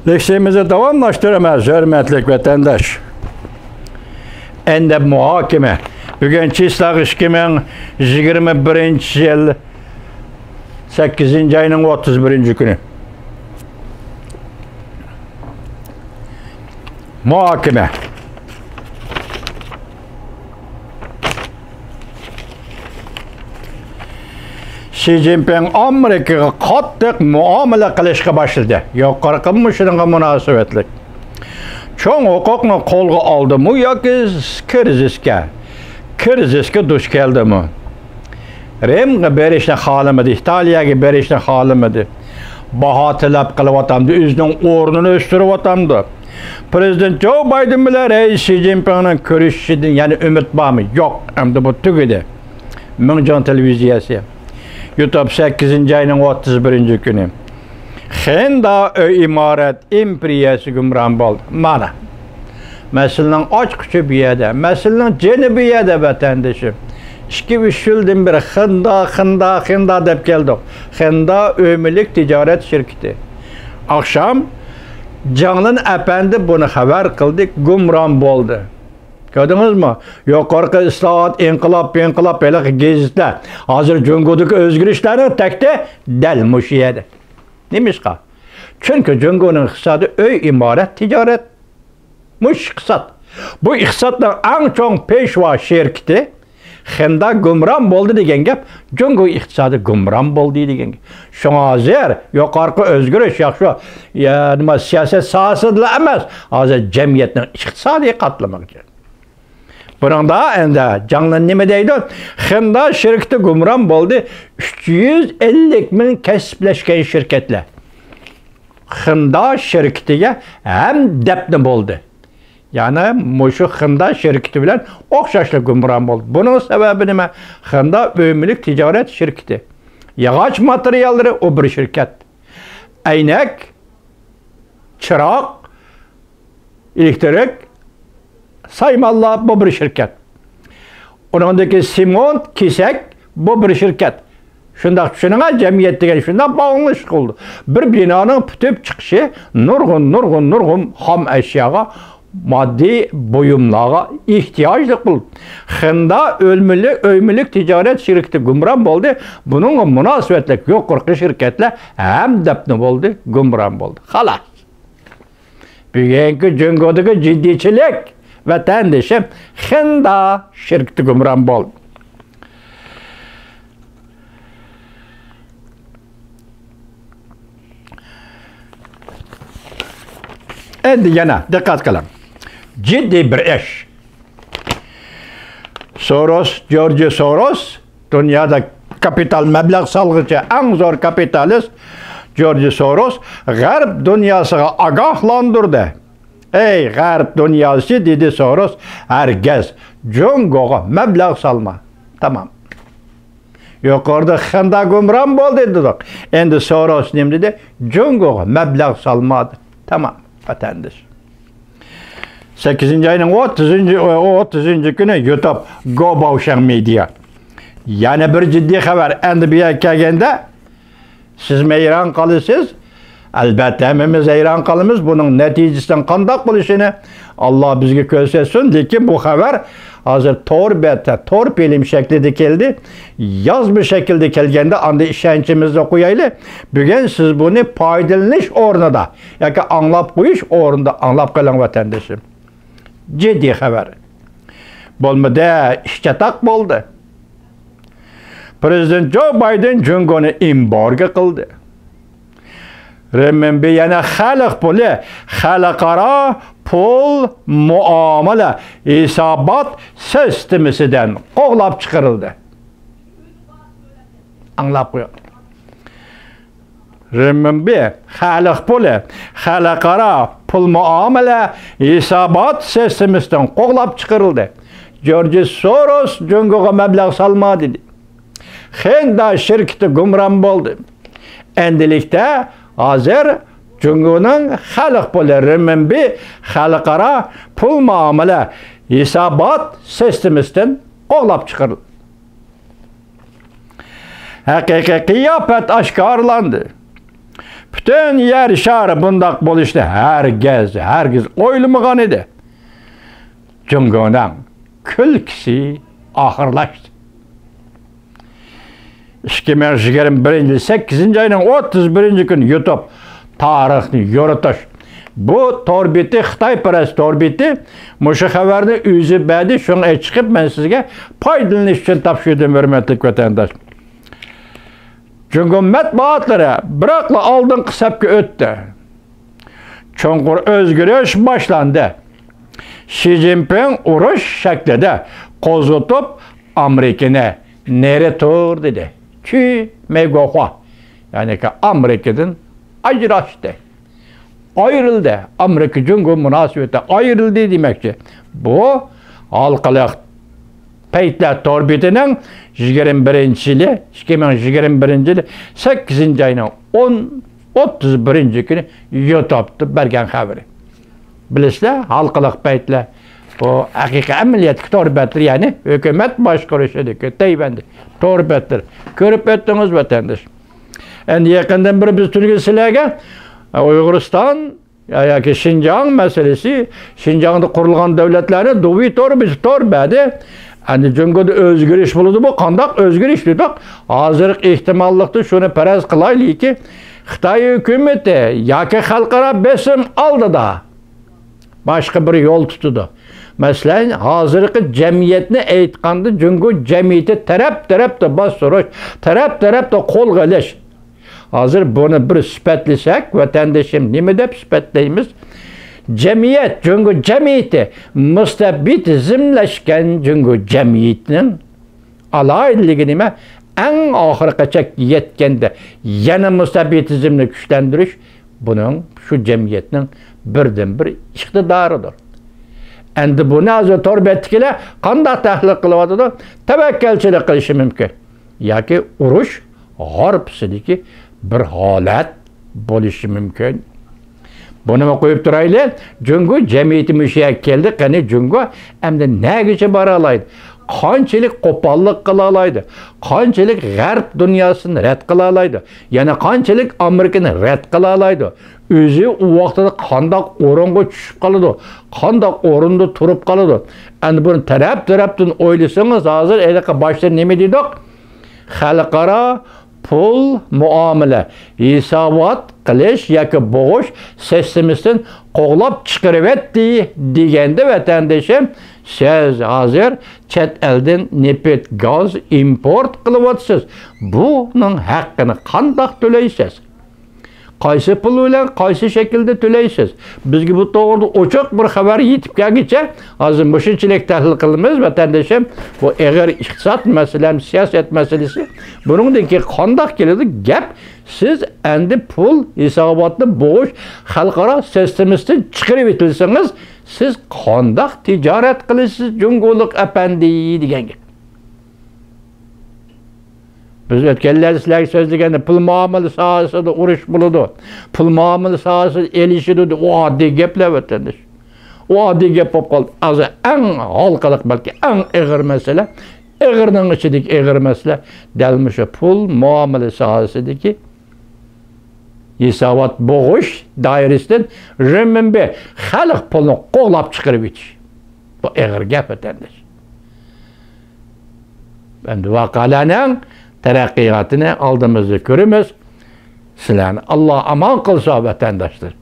Leksiyemizi davamlaştıramaz hürmetlik vatandaş. Endi muhokama. Bugun Chislaq 2021 yil 8 ayning 31 kuni. Muhokama. Xi Jinping Amerikaga qattiq muomala qilishga boshladi. Yuqorqi shunga munosabatlik. Cho'ng huquqni qo'lga oldimi yoki krizisga duch keldimi? Rimga berishni xohlamadi, Italiyaga berishni xohlamadi. Baho talab qilyapti, o'zining o'rnini o'stirayapti. Prezident Joe Biden bilan Xi Jinpingning ko'rishishidan yana umid bormi? Yo'q, endi bu tugadi. Mingjon televiziyasi. YouTube 8 ayning 31 kuni. Xenda imorat imperiyasi gumron bo'ldi. Mana. Masalaning ochqichi bu yerda, masalaning jini bu yerda vatandashim. 2-3 yildan beri Xenda deb keldik. Xenda o'milik tijorat shirkati. Akşam Canlan Efendi bunu xabar qildik, gumron bo'ldi. Gördünüzmü? Yuqorqi islohot, inqilob belə gezitdə. Hazır Jungodagi o'zgarishlarni takdi dal mush yerda. Nimishqa? Chunki Jungoning iqtisodi uy imorat, tijorat. Mush iqtisod. Bu iqtisodning eng cho'ng peshvo shirkati Xenda gumron bo'ldi degan gap, Jungo iqtisodi gumron bo'ldi degan gap. Shunga hozir yuqorqi o'zgarish yaxshi, nima siyosat sohasida emas, hozir jamiyatning iqtisodiy qatlamiga. Buranda endi Canlan nima deydi? Xenda shirkati gumron bo'ldi. 350 ming kasblashgan shirkatlar. Xenda shirkatiga ham debni bo'ldi. Yani mushu Xenda shirkati bilan o'xshashlik gumron bo'ldi. Buning sababi nima? Xenda o'milik tijorat shirkati. Yog'och materiallari o bir shirkat. Aynak, chiroq, elektrik saymallar bu bir şirket. Onundaki simont, kesak bu bir şirket. Şundaq düşünün, cemiyet degan şundaq bağlanışıq oldu. Bir binanın pütüp çıkışı nurgun ham eşyaga, maddi buyumlara ihtiyaclık buldu. Xenda ömürlük ticaret şirketi gumron bo'ldi. Bunun münasebetlik yuqorqi shirkatlar ham debni bo'ldi, gumron bo'ldi. Xalas. Bugungi Jungodagi jiddiychilik vatandaşım Xenda shirkati gumron bo'ldi. Endi yana diqqat qiling. Jiddiy bir ish. George Soros dunyoda kapital mablag' solg'uvchi eng zo'r kapitalist George Soros g'arb dunyosiga ogohlantirdi. Ey g'arb dunyosi, dedi Soros, hargiz Jungoga mablag' solma. Tamam. Yuqorida Xenda gumron bo'ldi dedik. Endi Soros nima dedi? Jungoga mablag' solmadi. Tamam, vatandaş. 8 ayning 30 kuni YouTube Go Bavşan Media. Yana bir jiddiy xabar. Endi bu yerga kelganda siz hayron qolasiz. Albatta hemimiz hayron qolamiz. Buning natijasidan qanday bo'lishini Alloh bizga ko'rsatsin. Lekin bu xabar hozir to'r film shaklida keldi. Yozma shaklda kelganda anda ishonchimizni qo'yaylik. Bugun siz buni foydalanish o'rnida yoki anglab qo'yish o'rnida anglab qoling vatandoshim. Jiddiy xabar. Bo'lmada ishchataq bo'ldi. Prezident Joe Biden Jungoni embargo qildi. Renminbi yana xalq puli, xalqaro pul muomala hisobot sistemidan qo'g'lab chiqarildi. Anglab qo'ying. Renminbi xalq puli, xalqaro pul muomala hisobot sistemidan qo'g'lab chiqarildi. George Soros Jungoga mablag' solmadi dedi. Xenda shirkati gumron bo'ldi. Endilikda hozir Jungoning xalq puli renminbi xalqaro pul muomala hisobot sistemidan qo'g'lab chiqarildi. Haqiqiy qiyofat oshkorlandi. Bütün yer şarı bundaq bo'lishni herkes o'ylamagan edi. Jungoning kulkisi oxirlashdi. 2021 8 ayning 31 kuni YouTube tarixni yoritish. Bu torbeti Xitoyparast torbeti mushu xabarni o'zi badi shunga chiqib men sizga foydalanish uchun topshirdim hurmatli vatandosh. Jungo matbuotlari biroqla oldingi safga o'tdi. Cho'nqur o'zgarish boshlandi. Xi Jinping urush shaklida qo'zg'atib Amerikani nere tur dedi. Ki megoha. Yani ki Amerika'dan ajrashdi. Ayrıldı. Amerika Jungo münasebeti ayrıldı demekçi. Bu halkalık peytler torbetining 21-yili 2021-yili 8 ayının 31 kuni YouTube'da bergen haberi. Bilisizlar, halkalık peytler bu haqiqiy amaliyat torbetler yani hükümet başqarışıdaki teybendi torbetler. Görüp öttünüz vatandaş. Endi yakından bir biz Türkiye sizlarga Uyg'uriston yoki Xinjiang masalasi, Xinjiangda qurilgan davlatlarni duvi torbadi. Endi Jungoda o'zgarish bo'ladi. Bu qanday o'zgarish dedik? Hozirgi ehtimollikda shuni faraz qilaylikki, Xitoy hukumati yoki xalqaro besim oldida boshqa bir yo'l tutdi. Masalan, hozirgi jamiyatni aytganda Jungo jamiyati taraf-tarafda bostirish, taraf-tarafda qo'lga olish. Hazır bunu bir sifatlasak, vatandaşım nima deb sifatlaymiz? Jamiyat, Jungo jamiyati mustabidizmlashgan Jungo jamiyatining alayidligi nima? Eng oxirigacha yetganda yana mustabidizmni kuchlantirish buning shu jamiyatning birdan-bir iqtidoridir. Endi buni hozir torbetkilar qanday tahlil qilyapti? Tavakkalchilik qilishi mumkin yoki urush g'arbsidagi bir holat bo'lishi mumkin. Buni qo'yib turaylik. Jungo jamiyati mushayak keldi. Qani Jungo endi nagicha bora oladi? Qanchalik qo'pollik qila oladi? Qanchalik g'arb dunyosini rad qila oladi? Yana qanchalik Amerikani rad qila oladi? O'zi u vaqtida qanday o'ringa tushib qoladi? Qanday o'rinda turib qoladi? Endi buni taraf-tarafdan o'ylasangiz, hozir aylaqa boshda nima dedik? Xalqaro pul muomala, hisobot qilish yoki bo'g'ish sistemasidan qo'g'lab chiqarib etdi deganda vatandoshim, siz hozir chet eldan neft gaz import qilyapsiz. Buning haqqini qanday to'laysiz? Qaysi pul bilan, qaysi shaklda to'laysiz? Bizga bu to'g'rida ochiq bir xabar yetib kelguncha, hozir shunchalik tahlil qilamiz vatandoshim. Bu eg'ir iqtisod masalasi, siyosat masalasi. Buningdan keyin qanday keladi gap? Siz endi pul hisobotni bo'g'ish xalqaro sistemasidan chiqarib etilsangiz, siz qanday tijorat qilasiz Jungolik apandi degan gap. Biz o'tganlar sizlarga so'zlaganda pul muomala sohasida urush bo'ladi. Pul muomala sohasida elishidi, u oddiy gaplar vatandosh. U oddiy gap bo'lib qoldi. Hozir eng halqaliq balki eng ig'ir masala, ig'irning ichidagi ig'ir masala dalmisha pul muomala sohasidagi hisobot bo'g'ish doirasidan renminbi xalq pulini qo'g'lab chiqarib etish. Bu ig'ir gap vatandosh. Endi voqealarning taraqqiyotini oldimizda ko'ramiz. Sizlarni Alloh aman qilsa vatandoshlar.